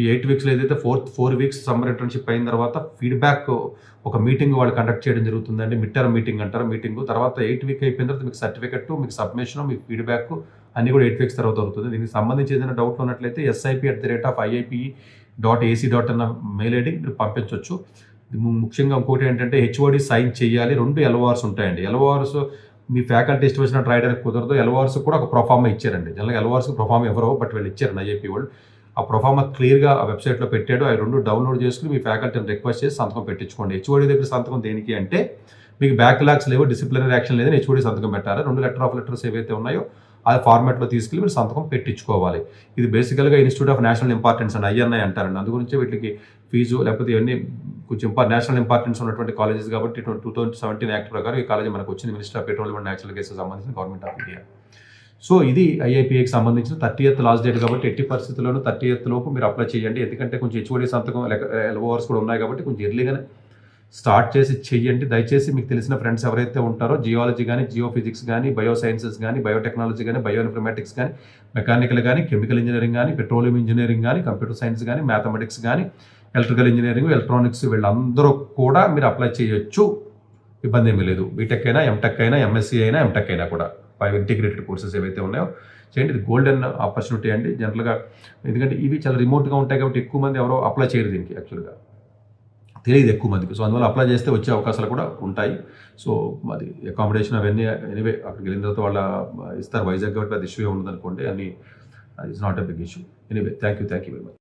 ఈ 8 వీక్స్లో ఏదైతే 4 weeks summer internship అయిన తర్వాత ఫీడ్బ్యాక్ ఒక మీటింగ్ వాళ్ళు కండక్ట్ చేయడం జరుగుతుందండి. మిడ్ టర్మ్ మీటింగ్ అంటారు. మీటింగ్ తర్వాత 8 వీక్ అయిపోయిన తర్వాత మీకు సర్టిఫికెట్, మీకు సబ్మిషన్, మీకు ఫీడ్బ్యాక్ అన్నీ కూడా 8 వీక్స్ తర్వాత అవుతుంది. దీనికి సంబంధించి ఏదైనా డౌట్ ఉన్నట్లయితే sip@iip.ac.in మెయిల్ ఐడి మీరు పంపించవచ్చు. ముఖ్యంగా ఇంకోటి ఏంటంటే హెచ్ఓడి సైన్ చేయాలి. 2 ఎల్ఓఆర్స్ ఉంటాయండి. ఎల్ఓఆర్స్ మీ ఫ్యాకల్టీ ఇష్టం వచ్చినట్టు రాయడానికి కుదరదు. ఎల్ఓఆర్స్ కూడా ఒక ప్రొఫార్మా ఇచ్చారండి. జనరల్గా ఎల్ఓఆర్స్కి ప్రొఫార్మా ఎవరో బట్ వీళ్ళు ఇచ్చారు ఐఐపీ వాళ్ళు. ఆ ప్రొఫార్మా క్లియర్గా ఆ వెబ్సైట్లో పెట్టాడు. ఆ 2 డౌన్లోడ్ చేసుకుని మీ ఫ్యాకల్టీని రిక్వెస్ట్ చేసి సంతకం పెట్టించుకోండి. హెచ్ఓడి దగ్గర సంతకం దేనికి అంటే మీకు బ్యాక్లాగ్స్ లేవు, డిసిప్లినరీ యాక్షన్ లేదని హెచ్ఓడి సంతకం పెట్టాలి. 2 లెటర్ ఆఫ్ లెటర్స్ ఏవైతే ఉన్నాయో ఆ ఫార్మాట్లో తీసుకెళ్ళి మీరు సంతకం పెట్టించుకోవాలి. ఇది బేసికల్గా ఇన్స్టిట్యూట్ ఆఫ్ నేషనల్ ఇంపార్టెన్స్ అండి, ఐఎన్ఐ అంటారండి. అందు గురించి వీటికి ఫీజు లేకపోతే ఇవన్నీ కొంచెం నేషనల్ ఇంపార్టెన్స్ ఉన్నటువంటి కాలేజెస్ కాబట్టి 2017 యాక్ట్ ప్రకారం ఈ కాలేజీ మనకు వచ్చింది minister of petroleum and natural gas సంబంధించిన గవర్నమెంట్ ఆఫ్ ఇండియా. సో ఇది ఐఐపిఏకి సంబంధించిన 30th లాస్ట్ డేట్ కాబట్టి ఎట్టి పరిస్థితుల్లోనూ 30th లోపు మీరు అప్లై చేయండి. ఎందుకంటే కొంచెం హెచ్ఓడి సంతకం ఎల్ఓఆర్స్ కూడా ఉన్నాయి కాబట్టి కొంచెం ఎర్లీగానే స్టార్ట్ చేసి చెయ్యండి. దయచేసి మీకు తెలిసిన ఫ్రెండ్స్ ఎవరైతే ఉంటారో జియాలజీ కానీ, జియోఫిజిక్స్ కానీ, బయోసైన్సెస్ కానీ, బయోటెక్నాలజీ కానీ, బయోఇన్ఫర్మేటిక్స్ కానీ, మెకానికల్ కానీ, కెమికల్ ఇంజనీరింగ్ కానీ, పెట్రోలియం ఇంజనీరింగ్ కానీ, కంప్యూటర్ సైన్స్ కానీ, మ్యాథమెటిక్స్ కానీ, ఎలక్ట్రికల్ ఇంజనీరింగ్, ఎలక్ట్రానిక్స్ వీళ్ళందరూ కూడా మీరు అప్లై చేయొచ్చు. ఇబ్బంది ఏమీ లేదు. బీటెక్ అయినా, ఎంటెక్ అయినా, ఎంఎస్సీ అయినా, ఎంటెక్ అయినా కూడా 5 ఇంటిగ్రేటెడ్ కోర్సెస్ ఏవైతే ఉన్నాయో చేయండి. ఇది గోల్డెన్ ఆపర్చునిటీ అండి జనరల్గా. ఎందుకంటే ఇవి చాలా రిమోట్గా ఉంటాయి కాబట్టి ఎక్కువ మంది ఎవరో అప్లై చేయరు దీనికి. యాక్చువల్గా తెలియదు ఎక్కువ మందికి. సో అందువల్ల అప్లై చేస్తే వచ్చే అవకాశాలు కూడా ఉంటాయి. సో అది అకామిడేషన్ అవన్నీ ఎనీవే అక్కడికి వెళ్ళిన తర్వాత వాళ్ళ ఇస్తారు వైజాగ్ కాబట్టి అది ఇష్యూ ఉండదు అనుకోండి. అని it's not a big issue. Anyway thank you very much.